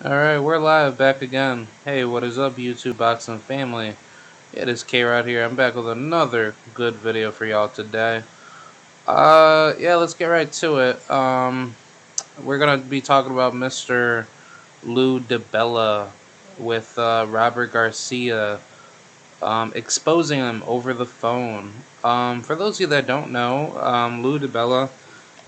Alright, we're live back again. Hey, what is up, YouTube boxing family? It is K-Rod here. I'm back with another good video for y'all today. Yeah, let's get right to it. We're gonna be talking about Mr. Lou Dibella with Robert Garcia, exposing him over the phone. For those of you that don't know, Lou Dibella,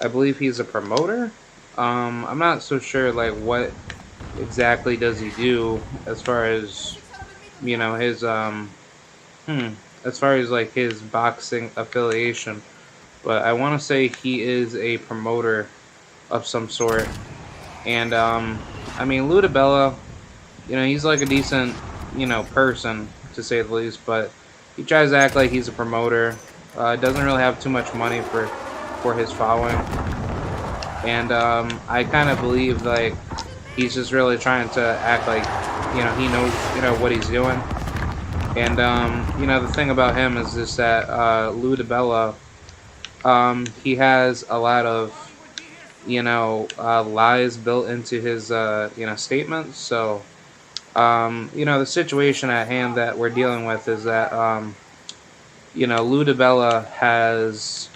I believe he's a promoter. I'm not so sure like what exactly does he do as far as his as far as like his boxing affiliation, but I want to say he is a promoter of some sort. And I mean, Lou Dibella, he's like a decent person, to say the least, but he tries to act like he's a promoter. Doesn't really have too much money for his following. And I kind of believe like he's just really trying to act like he knows what he's doing. And the thing about him is just that Lou Dibella, he has a lot of lies built into his statements. So the situation at hand that we're dealing with is that Lou Dibella has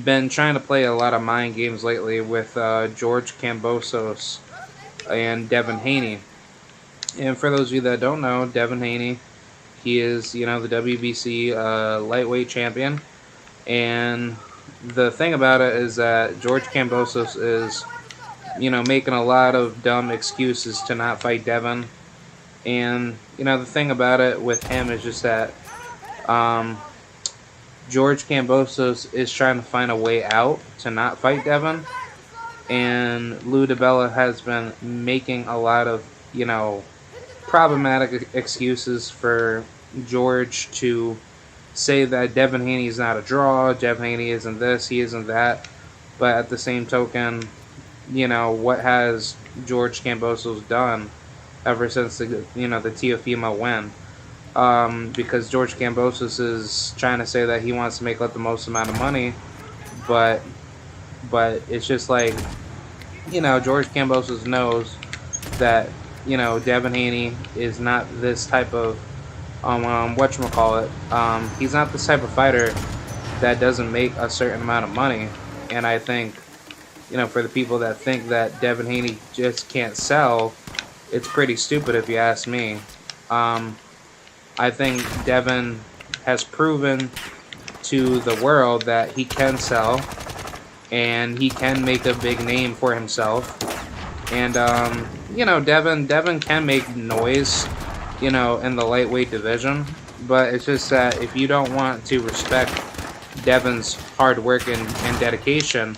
been trying to play a lot of mind games lately with George Kambosos and Devin Haney. And for those of you that don't know, Devin Haney, he is, the WBC lightweight champion. And the thing about it is that George Kambosos is, making a lot of dumb excuses to not fight Devin. And, the thing about it with him is just that George Kambosos is trying to find a way out to not fight Devin. And Lou Dibella has been making a lot of, problematic excuses for George to say that Devin Haney is not a draw, Devin Haney isn't this, he isn't that. But at the same token, what has George Kambosos done ever since the Teofimo win? Because George Kambosos is trying to say that he wants to make the most amount of money, but it's just like, George Kambosos knows that, Devin Haney is not this type of, whatchamacallit, he's not this type of fighter that doesn't make a certain amount of money. And I think, for the people that think that Devin Haney just can't sell, it's pretty stupid if you ask me. I think Devin has proven to the world that he can sell and he can make a big name for himself. And Devin can make noise, in the lightweight division, but it's just that if you don't want to respect Devin's hard work and dedication,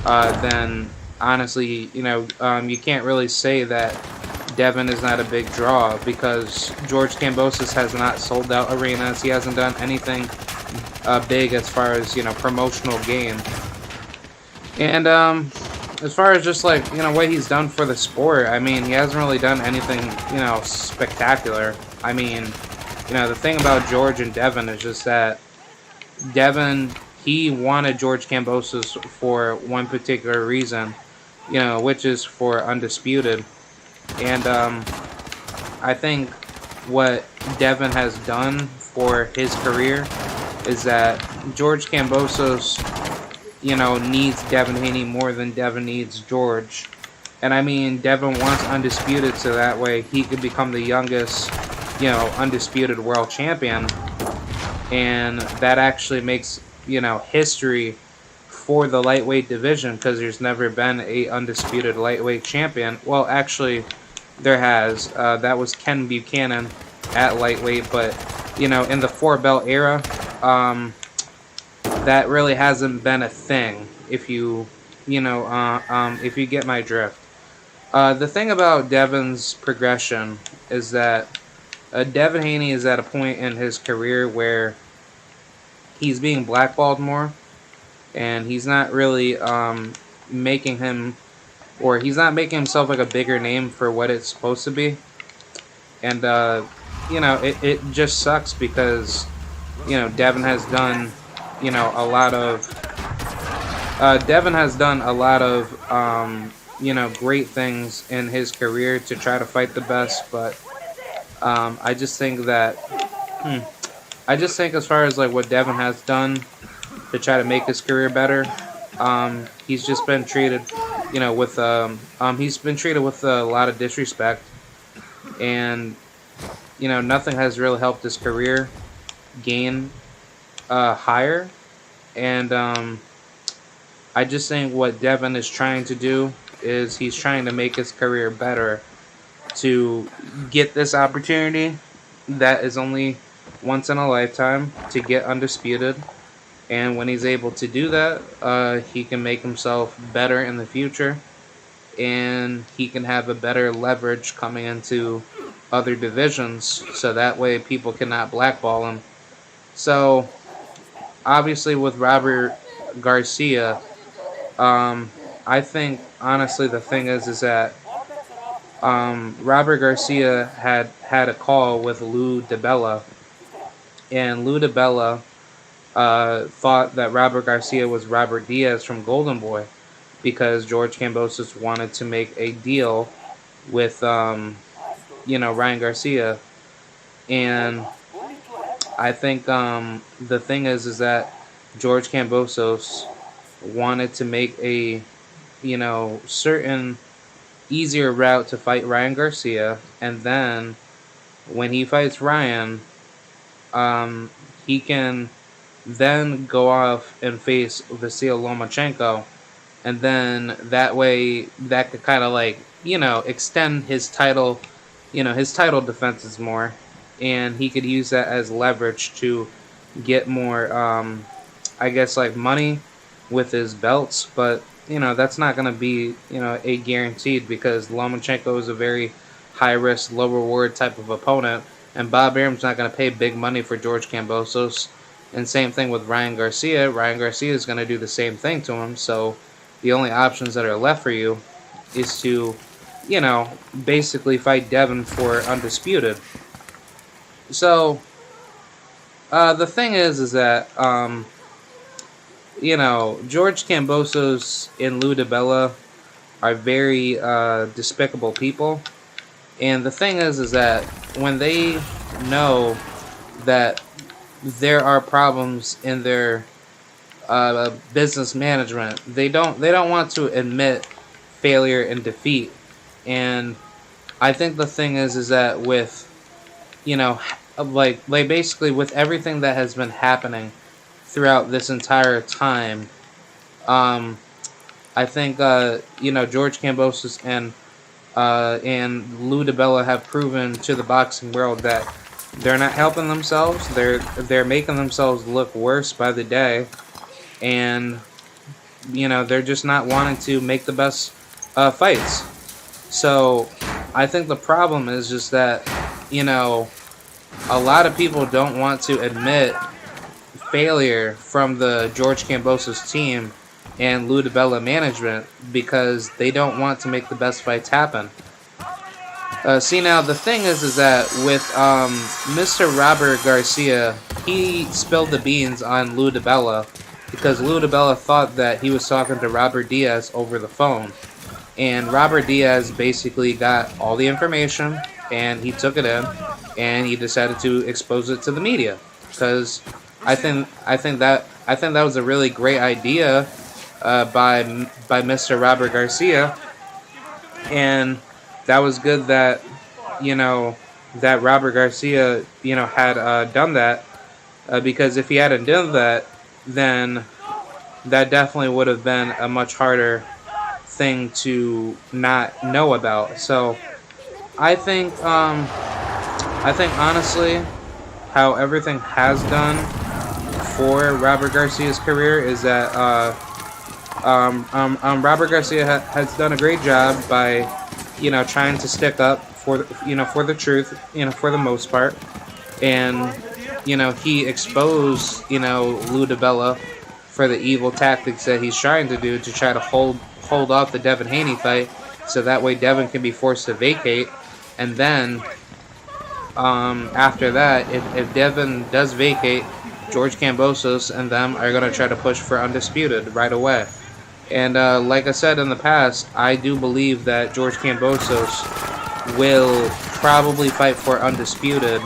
then honestly, you can't really say that Devin is not a big draw, because George Kambosos has not sold out arenas. He hasn't done anything big as far as promotional gain. And as far as just like what he's done for the sport, I mean, he hasn't really done anything spectacular. I mean, the thing about George and Devin is just that Devin, he wanted George Kambosos for one particular reason, which is for undisputed. And I think what Devin has done for his career is that George Kambosos, needs Devin Haney more than Devin needs George. And I mean, Devin wants undisputed so that way he could become the youngest, undisputed world champion. And that actually makes, history for the lightweight division, because there's never been a undisputed lightweight champion. Well, actually, there has. That was Ken Buchanan at lightweight, but, in the four-belt era, that really hasn't been a thing, if you if you get my drift. The thing about Devin's progression is that Devin Haney is at a point in his career where he's being blackballed more, and he's not really making himself like a bigger name for what it's supposed to be. And it just sucks, because Devin has done a lot of great things in his career to try to fight the best, but I just think that hmm, I just think as far as like what Devin has done to try to make his career better, he's just been treated, with he's been treated with a lot of disrespect, and nothing has really helped his career gain higher, and I just think what Devin is trying to do is he's trying to make his career better to get this opportunity that is only once in a lifetime to get undisputed. And when he's able to do that, he can make himself better in the future, and he can have a better leverage coming into other divisions, so that way people cannot blackball him. So obviously with Robert Garcia, I think honestly the thing is that Robert Garcia had a call with Lou Dibella, and Lou Dibella thought that Robert Garcia was Robert Diaz from Golden Boy because George Kambosos wanted to make a deal with Ryan Garcia, and I think the thing is that George Kambosos wanted to make a certain easier route to fight Ryan Garcia, and then when he fights Ryan, he can then go off and face Vasil Lomachenko, and then that way that could kind of like extend his title, his title defenses more, and he could use that as leverage to get more, I guess like money with his belts, but that's not going to be a guaranteed because Lomachenko is a very high risk, low reward type of opponent, and Bob Arum's not going to pay big money for George Kambosos. And same thing with Ryan Garcia. Ryan Garcia is going to do the same thing to him. So the only options that are left for you is to, basically fight Devin for undisputed. So the thing is that George Kambosos and Lou Dibella are very despicable people. And the thing is that when they know that there are problems in their business management, they don't want to admit failure and defeat. And I think the thing is that with like basically with everything that has been happening throughout this entire time, I think George Kambosos and Lou Dibella have proven to the boxing world that they're not helping themselves. They're making themselves look worse by the day, and they're just not wanting to make the best fights. So I think the problem is just that a lot of people don't want to admit failure from the George Kambosos team and Lou Dibella management because they don't want to make the best fights happen. See, now the thing is that with Mr. Robert Garcia, he spilled the beans on Lou Dibella because Lou Dibella thought that he was talking to Robert Diaz over the phone, and Robert Diaz basically got all the information and he took it in and he decided to expose it to the media because I think that was a really great idea by Mr. Robert Garcia, and that was good that that Robert Garcia had done that because if he hadn't done that, then that definitely would have been a much harder thing to not know about. So I think honestly how everything has done for Robert Garcia's career is that Robert Garcia has done a great job by trying to stick up for for the truth, for the most part, and he exposed Lou Dibella for the evil tactics that he's trying to do to try to hold off the Devin Haney fight, so that way Devin can be forced to vacate, and then after that, if Devin does vacate, George Kambosos and them are going to try to push for undisputed right away. And like I said in the past, I do believe that George Kambosos will probably fight for undisputed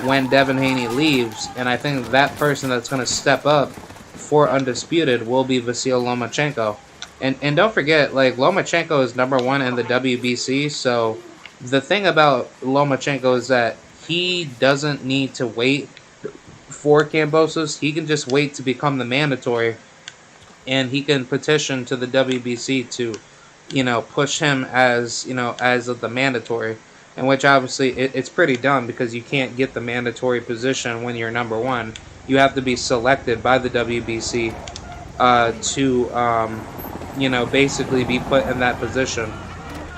when Devin Haney leaves, and I think that person that's going to step up for undisputed will be Vasyl Lomachenko. And don't forget, like, Lomachenko is #1 in the WBC, so the thing about Lomachenko is that he doesn't need to wait for Kambosos. He can just wait to become the mandatory, and he can petition to the WBC to, push him as, as the mandatory. And which obviously it's pretty dumb because you can't get the mandatory position when you're #1. You have to be selected by the WBC to, basically be put in that position,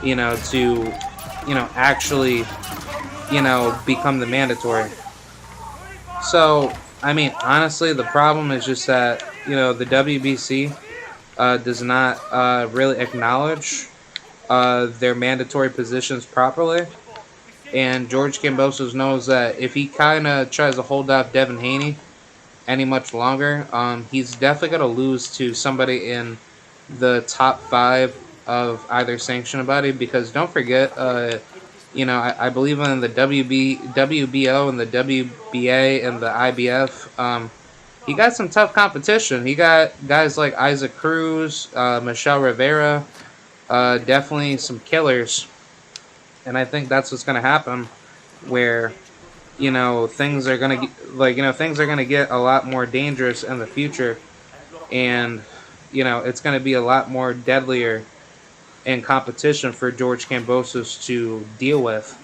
to, actually, become the mandatory. So, I mean, honestly, the problem is just that, the WBC does not really acknowledge their mandatory positions properly. And George Kambosos knows that if he kind of tries to hold off Devin Haney any much longer, he's definitely going to lose to somebody in the top 5 of either sanctioned body. Because don't forget, I believe in the WBO and the WBA and the IBF. He got some tough competition. He got guys like Isaac Cruz, Michelle Rivera, definitely some killers. And I think that's what's going to happen, where things are going to things are going to get a lot more dangerous in the future, and it's going to be a lot more deadlier in competition for George Kambosos to deal with.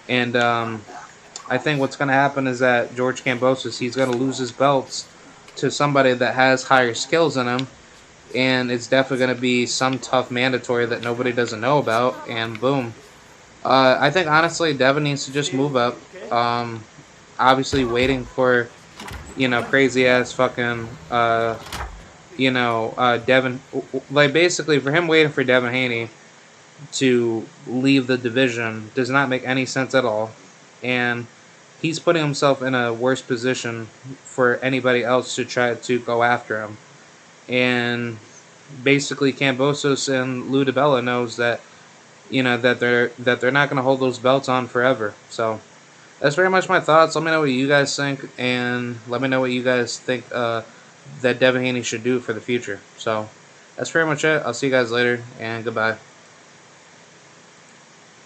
And I think what's going to happen is that George Kambosos, he's going to lose his belts to somebody that has higher skills than him, and it's definitely going to be some tough mandatory that nobody doesn't know about, and boom. I think honestly Devin needs to just move up. Obviously waiting for, crazy ass fucking, Devin, like basically for him waiting for Devin Haney to leave the division does not make any sense at all. And he's putting himself in a worse position for anybody else to try to go after him. And basically Kambosos and Dibella knows that that they're not going to hold those belts on forever. So that's very much my thoughts. Let me know what you guys think, and let me know what you guys think that Devin Haney should do for the future. So that's pretty much it. I'll see you guys later, and goodbye.